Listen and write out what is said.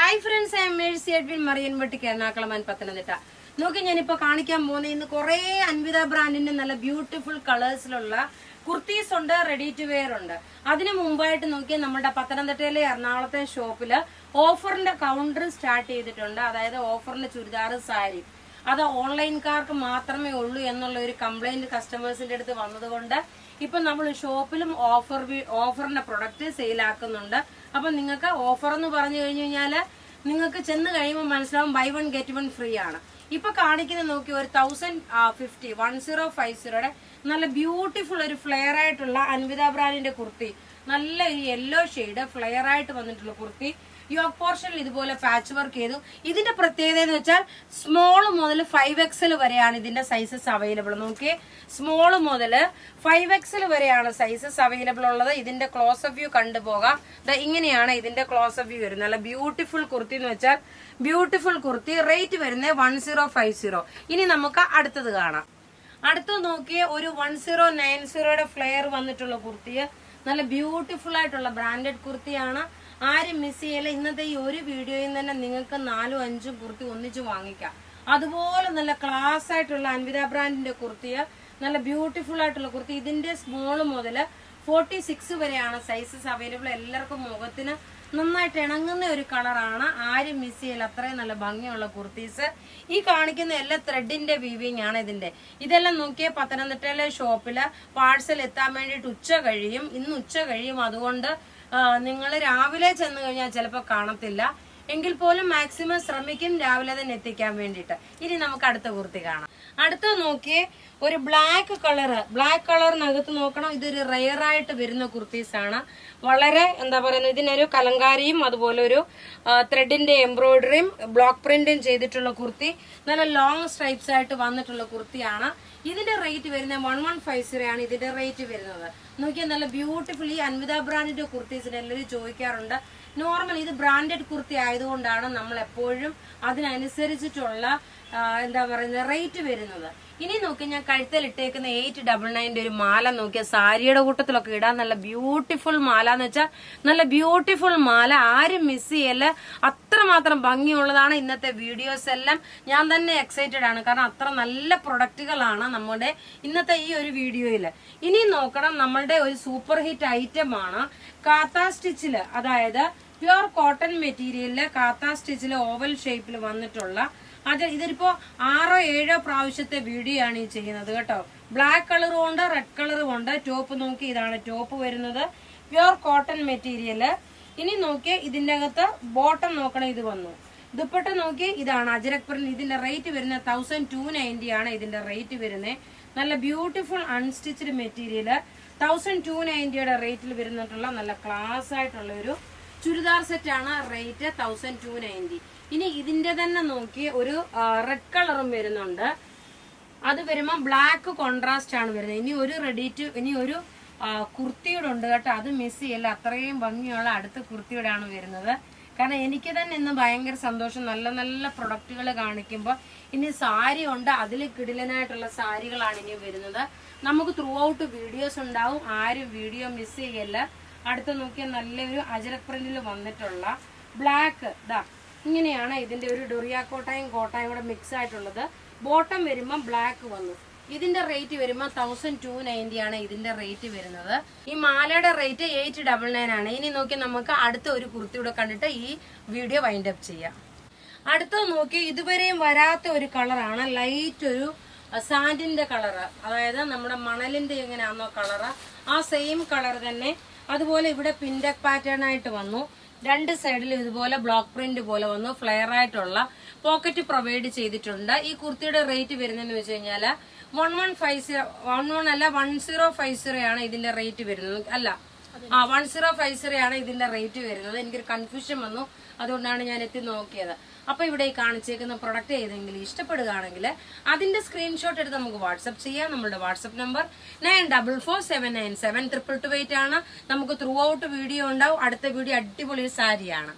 Hi friends, I am Mercy Edwin മറിയൻപട്ടിക്ക് എറണാകുളം പത്തനംതിട്ട. നോക്കി ഞാനിപ്പോൾ കാണിക്കാൻ പോകുന്ന ഇന്ന് കുറേ അൻവിത ബ്രാൻഡിന്റെ നല്ല ബ്യൂട്ടിഫുൾ കളേഴ്സിലുള്ള കുർത്തീസ് ഉണ്ട്, റെഡി ടു വെയർ ഉണ്ട്. അതിനു മുമ്പായിട്ട് നോക്കിയാൽ നമ്മുടെ പത്തനംതിട്ടയിലെ എറണാകുളത്തെ ഷോപ്പില് ഓഫറിന്റെ കൗണ്ടർ സ്റ്റാർട്ട് ചെയ്തിട്ടുണ്ട്. അതായത് ഓഫറിന്റെ ചുരിദാർ, സാരി അത് ഓൺലൈൻകാർക്ക് മാത്രമേ ഉള്ളൂ എന്നുള്ള ഒരു കംപ്ലൈന്റ് കസ്റ്റമേഴ്സിന്റെ അടുത്ത് വന്നതുകൊണ്ട് ഇപ്പൊ നമ്മൾ ഷോപ്പിലും ഓഫറിന്റെ പ്രൊഡക്റ്റ് സെയിലാക്കുന്നുണ്ട്. അപ്പൊ നിങ്ങൾക്ക് ഓഫർ എന്ന് പറഞ്ഞു കഴിഞ്ഞു കഴിഞ്ഞാല് നിങ്ങൾക്ക് ചെന്ന് കഴിയുമ്പോൾ മനസ്സിലാവും ബൈ 1 get 1 ഫ്രീ ആണ്. ഇപ്പൊ കാണിക്കുന്നത് നോക്കി ഒരു 1050 നല്ല ബ്യൂട്ടിഫുൾ ഒരു ഫ്ലെയർ ആയിട്ടുള്ള അൻവിത ബ്രാൻഡിന്റെ കുർത്തി, നല്ല ഒരു യെല്ലോ ഷെയ്ഡ് ഫ്ലെയർ ആയിട്ട് വന്നിട്ടുള്ള കുർത്തി. യോക്ക് പോർഷനിൽ ഇതുപോലെ പാച്ച് വർക്ക് ചെയ്തു. ഇതിന്റെ പ്രത്യേകത എന്ന് വെച്ചാൽ സ്മോൾ മുതൽ 5XL വരെയാണ് ഇതിന്റെ സൈസസ് അവൈലബിൾ. നോക്കിയേ, സ്മോൾ മുതൽ 5XL വരെയാണ് സൈസസ് അവൈലബിൾ ഉള്ളത്. ഇതിന്റെ ക്ലോസ് ഓഫ് വ്യൂ കണ്ടുപോകാം. ഇങ്ങനെയാണ് ഇതിന്റെ ക്ലോസ് ഓഫ് വ്യൂ വരുന്നത്. നല്ല ബ്യൂട്ടിഫുൾ കുർത്തി എന്ന് വെച്ചാൽ ബ്യൂട്ടിഫുൾ കുർത്തി. റേറ്റ് വരുന്നത് 1050. ഇനി നമുക്ക് അടുത്തത് കാണാം. അടുത്തത് നോക്കിയേ, ഒരു 1090 ഫ്ലെയർ വന്നിട്ടുള്ള കുർത്തിയെ നല്ല ബ്യൂട്ടിഫുൾ ആയിട്ടുള്ള ബ്രാൻഡഡ് കുർത്തിയാണ്. ആരും മിസ് ചെയ്യല. ഇന്നത്തെ ഈ ഒരു വീഡിയോയിൽ തന്നെ നിങ്ങൾക്ക് 4-5 കുർത്തി ഒന്നിച്ച് വാങ്ങിക്കാം. അതുപോലെ നല്ല ക്ലാസ് ആയിട്ടുള്ള അൻവിത ബ്രാൻഡിന്റെ കുർത്തിയെ നല്ല ബ്യൂട്ടിഫുൾ ആയിട്ടുള്ള കുർത്തി. ഇതിന്റെ സ്മോൾ മുതൽ 46 വരെയാണ് സൈസസ് അവൈലബിൾ. എല്ലാവർക്കും മുഖത്തിന് നന്നായിട്ട് ഇണങ്ങുന്ന ഒരു കളറാണ്. ആരും മിസ് ചെയ്യില്ല. അത്രയും നല്ല ഭംഗിയുള്ള കുർത്തീസ്. ഈ കാണിക്കുന്ന എല്ലാ ത്രെഡിന്റെ വീവിങ് ആണ് ഇതിന്റെ. ഇതെല്ലാം നോക്കിയാൽ പത്തനംതിട്ടയിലെ ഷോപ്പില് പാഴ്സൽ എത്താൻ വേണ്ടിയിട്ട് ഉച്ച കഴിയും. ഇന്ന് ഉച്ച കഴിയും. അതുകൊണ്ട് നിങ്ങൾ രാവിലെ ചെന്ന് കഴിഞ്ഞാൽ ചിലപ്പോൾ കാണത്തില്ല. എങ്കിൽ പോലും മാക്സിമം ശ്രമിക്കും രാവിലെ തന്നെ എത്തിക്കാൻ വേണ്ടിയിട്ട്. ഇനി നമുക്ക് അടുത്ത കുർത്തി കാണാം. അടുത്ത നോക്കിയേ, ഒരു ബ്ലാക്ക് കളറിനകത്ത് നോക്കണം. ഇതൊരു റെയർ ആയിട്ട് വരുന്ന കുർത്തീസ് ആണ്. വളരെ എന്താ പറയുന്നത്, ഇതിനൊരു കലങ്കാരിയും അതുപോലെ ഒരു ത്രെഡിന്റെ എംബ്രോയിഡറിയും ബ്ലോക്ക് പ്രിന്റും ചെയ്തിട്ടുള്ള കുർത്തി. നല്ല ലോങ് സ്ട്രൈപ്സ് ആയിട്ട് വന്നിട്ടുള്ള കുർത്തിയാണ്. ഇതിന്റെ റേറ്റ് വരുന്നത് 1150 ആണ് ഇതിന്റെ റേറ്റ് വരുന്നത്. നോക്കിയാൽ നല്ല ബ്യൂട്ടിഫുൾ. ഈ അൻവിത ബ്രാൻഡിന്റെ കുർത്തീസിന് എല്ലാവരും ചോദിക്കാറുണ്ട്. നോർമൽ ഇത് ബ്രാൻഡഡ് കുർത്തി ആയതുകൊണ്ടാണ് നമ്മൾ എപ്പോഴും അതിനനുസരിച്ചിട്ടുള്ള എന്താ പറയുന്നത് റേറ്റ് വരുന്നത്. ഇനി നോക്കി, ഞാൻ കഴുത്തിൽ ഇട്ടേക്കുന്ന 899 ഒരു മാല നോക്കിയാൽ സാരിയുടെ കൂട്ടത്തിലൊക്കെ ഇടാൻ നല്ല ബ്യൂട്ടിഫുൾ മാല എന്ന് വെച്ചാൽ നല്ല ബ്യൂട്ടിഫുൾ മാല. ആരും മിസ് ചെയ്യല്ല. അത്രമാത്രം ഭംഗിയുള്ളതാണ്. ഇന്നത്തെ വീഡിയോസ് എല്ലാം ഞാൻ തന്നെ എക്സൈറ്റഡ് ആണ്. കാരണം അത്ര നല്ല പ്രൊഡക്റ്റുകളാണ് നമ്മുടെ ഇന്നത്തെ ഈ ഒരു വീഡിയോയില്. ഇനി നോക്കണം, നമ്മളുടെ ഒരു സൂപ്പർ ഹിറ്റ് ഐറ്റം ആണ് കാത്താ സ്റ്റിച്ചില്, അതായത് പ്യുർ കോട്ടൺ മെറ്റീരിയലില് കാത്താ സ്റ്റിച്ചില് ഓവൽ ഷേപ്പിൽ വന്നിട്ടുള്ള ഇതിപ്പോ 6-7 പ്രാവശ്യത്തെ വീഡിയോ ആണ് ഈ ചെയ്യുന്നത് കേട്ടോ. ബ്ലാക്ക് കളറും ഉണ്ട്, റെഡ് കളറും ഉണ്ട്. ടോപ്പ് നോക്കി, ഇതാണ് ടോപ്പ് വരുന്നത്, പ്യുർ കോട്ടൺ മെറ്റീരിയല്. ഇനി നോക്കി, ഇതിന്റെ അകത്ത് ബോട്ടം നോക്കണം, ഇത് വന്നു. ദുപ്പട്ട നോക്കി, ഇതാണ് അജരക് പ്രിന്റ്. ഇതിന്റെ റേറ്റ് വരുന്നത് 1290 ആണ് ഇതിന്റെ റേറ്റ് വരുന്നത്. നല്ല ബ്യൂട്ടിഫുൾ അൺസ്റ്റിച്ച്ഡ് മെറ്റീരിയല് 1290 റേറ്റിൽ വരുന്നിട്ടുള്ള നല്ല ക്ലാസ് ആയിട്ടുള്ള ഒരു ചുരിദാർ സെറ്റ് ആണ്. റേറ്റ് 1290. ഇനി ഇതിന്റെ തന്നെ നോക്കി ഒരു റെഡ് കളറും വരുന്നുണ്ട്. അത് വരുമ്പോ ബ്ലാക്ക് കോൺട്രാസ്റ്റ് ആണ് വരുന്നത്. ഇനി ഒരു കുർത്തിയുടെ ഉണ്ട് കേട്ടോ. അത് മിസ് ചെയ്യല്ല. അത്രയും ഭംഗിയുള്ള അടുത്ത കുർത്തിയുടെ ആണ് വരുന്നത്. കാരണം എനിക്ക് തന്നെ ഇന്ന് ഭയങ്കര സന്തോഷം. നല്ല നല്ല പ്രൊഡക്റ്റുകൾ കാണിക്കുമ്പോൾ ഇനി സാരി ഉണ്ട്, അതിൽ കിടിലനായിട്ടുള്ള സാരികളാണ് ഇനി വരുന്നത്. നമുക്ക് ത്രൂ ഔട്ട് വീഡിയോസ് ഉണ്ടാവും. ആരും വീഡിയോ മിസ് ചെയ്യല്ല. അടുത്ത് നോക്കിയാൽ നല്ലൊരു അജരക് പ്രിന്റിൽ വന്നിട്ടുള്ള ബ്ലാക്ക് ഇങ്ങനെയാണ് ഇതിന്റെ ഒരു ഡൊറിയ കോട്ടായും കൂടെ മിക്സ് ആയിട്ടുള്ളത്. ബോട്ടം വരുമ്പോൾ ബ്ലാക്ക് വന്നു. ഇതിന്റെ റേറ്റ് വരുമ്പോൾ 1290 ആണ് ഇതിന്റെ റേറ്റ് വരുന്നത്. ഈ മാലയുടെ റേറ്റ് 899 ആണ്. ഇനി നോക്കി നമുക്ക് അടുത്ത ഒരു കുർത്തിയുടെ കണ്ടിട്ട് ഈ വീഡിയോ വൈൻഡ് അപ്പ് ചെയ്യാം. അടുത്തത് നോക്കി, ഇതുവരെയും വരാത്ത ഒരു കളറാണ്. ലൈറ്റ് ഒരു സാൻഡിന്റെ കളറ്, അതായത് നമ്മുടെ മണലിന്റെ എങ്ങനെയാണോ കളറ് ആ സെയിം കളർ തന്നെ. അതുപോലെ ഇവിടെ പിൻഡക് പാറ്റേൺ ആയിട്ട് വന്നു. രണ്ട് സൈഡിലും ഇതുപോലെ ബ്ലോക്ക് പ്രിന്റ് പോലെ വന്നു. ഫ്ലെയർ ആയിട്ടുള്ള പോക്കറ്റ് പ്രൊവൈഡ് ചെയ്തിട്ടുണ്ട്. ഈ കുർത്തിയുടെ റേറ്റ് വരുന്നതെന്ന് വെച്ച് കഴിഞ്ഞാല് 1050 ആണ് ഇതിന്റെ റേറ്റ് വരുന്നത്. 1050 ആണ് ഇതിന്റെ റേറ്റ് വരുന്നത്. എനിക്കൊരു കൺഫ്യൂഷൻ വന്നു, അതുകൊണ്ടാണ് ഞാൻ എത്തി നോക്കിയത്. അപ്പൊ ഇവിടെ ഈ കാണിച്ചേക്കുന്ന പ്രൊഡക്റ്റ് ഏതെങ്കിലും ഇഷ്ടപ്പെടുകയാണെങ്കിൽ അതിന്റെ സ്ക്രീൻഷോട്ട് എടുത്ത് നമുക്ക് വാട്സ്ആപ്പ് ചെയ്യാം. നമ്മുടെ വാട്സ്ആപ്പ് നമ്പർ 9447972228 ആണ്. നമുക്ക് ത്രൂ ഔട്ട് വീഡിയോ ഉണ്ടാവും. അടുത്ത വീഡിയോ അടിപൊളി സാരിയാണ്.